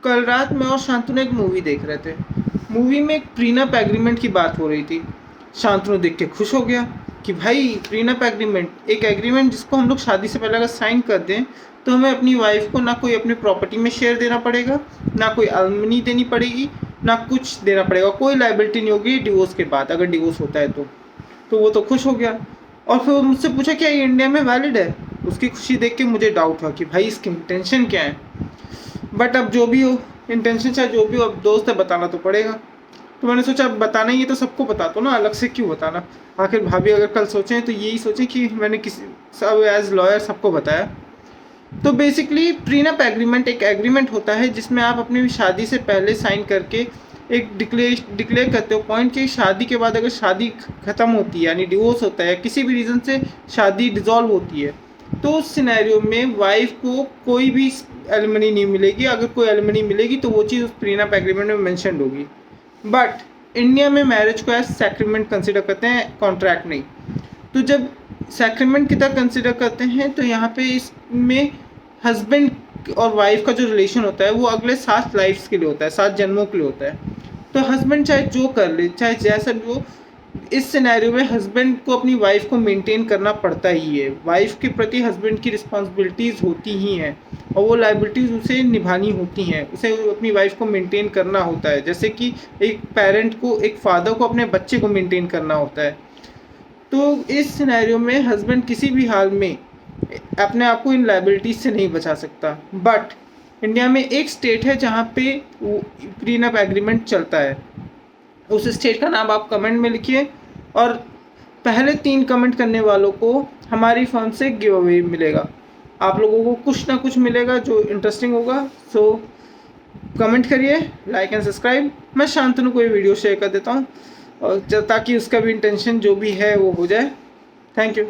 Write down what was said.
कल रात मैं और शांतनु एक मूवी देख रहे थे। मूवी में एक प्रीनप एग्रीमेंट की बात हो रही थी। शांतनु देख के खुश हो गया कि भाई प्रीनप एग्रीमेंट एक एग्रीमेंट जिसको हम लोग शादी से पहले अगर साइन कर दें तो हमें अपनी वाइफ को ना कोई अपनी प्रॉपर्टी में शेयर देना पड़ेगा, ना कोई एलिमनी देनी पड़ेगी, ना कुछ देना पड़ेगा, कोई लाइबिलिटी नहीं होगी डिवोर्स के बाद, अगर डिवोर्स होता है तो वो तो खुश हो गया। और फिर मुझसे पूछा क्या ये इंडिया में वैलिड है। उसकी खुशी देख के मुझे डाउट हुआ कि भाई इसकी इंटेंशन क्या है। बट अब जो भी हो, इंटेंशन चाहे जो भी हो, अब दोस्त है बताना तो पड़ेगा। तो मैंने सोचा अब बताना ही है तो सबको बता दो ना, अलग से क्यों बताना। आखिर भाभी अगर कल सोचें तो यही सोचें कि मैंने किसी सब एज लॉयर सबको बताया। तो बेसिकली प्रीनप एग्रीमेंट एक एग्रीमेंट होता है जिसमें आप अपनी शादी से पहले साइन करके एक डिक्लेयर करते हो पॉइंट कि शादी के बाद अगर शादी ख़त्म होती है यानी डिवोर्स होता है, किसी भी रीज़न से शादी डिज़ोल्व होती है, तो उस सिनेरियो में वाइफ को कोई भी एलिमनी नहीं मिलेगी। अगर कोई एलिमनी मिलेगी तो वो चीज़ उस प्रीनप एग्रीमेंट में मेंशन होगी। बट इंडिया में मैरिज को एज सैक्रिमेंट कंसिडर करते हैं, कॉन्ट्रैक्ट नहीं। तो जब सैक्रिमेंट की तरह कंसिडर करते हैं तो यहाँ पे इसमें हस्बैंड और वाइफ का जो रिलेशन होता है वो अगले 7 लाइफ्स के लिए होता है, 7 जन्मों के लिए होता है। तो हस्बैंड चाहे जो कर ले, चाहे जैसा भी हो, इस सिनेरियो में हस्बैंड को अपनी वाइफ को मेंटेन करना पड़ता ही है। वाइफ के प्रति हस्बैंड की रिस्पॉन्सिबिलिटीज़ होती ही हैं और वो लाइबिलिटीज़ उसे निभानी होती हैं, उसे अपनी वाइफ को मेंटेन करना होता है। जैसे कि एक पेरेंट को, एक फादर को अपने बच्चे को मेंटेन करना होता है। तो इस सिनेरियो में हस्बैंड किसी भी हाल में अपने आप को इन लाइबिलिटीज़ से नहीं बचा सकता। बट इंडिया में एक स्टेट है जहाँ पे प्रीनप एग्रीमेंट चलता है। उस स्टेट का नाम आप कमेंट में लिखिए और पहले 3 कमेंट करने वालों को हमारी फर्म से गिव अवे मिलेगा। आप लोगों को कुछ ना कुछ मिलेगा जो इंटरेस्टिंग होगा। सो कमेंट करिए, लाइक एंड सब्सक्राइब। मैं शांतनु को ये वीडियो शेयर कर देता हूँ और ताकि उसका भी इंटेंशन जो भी है वो हो जाए। Thank you.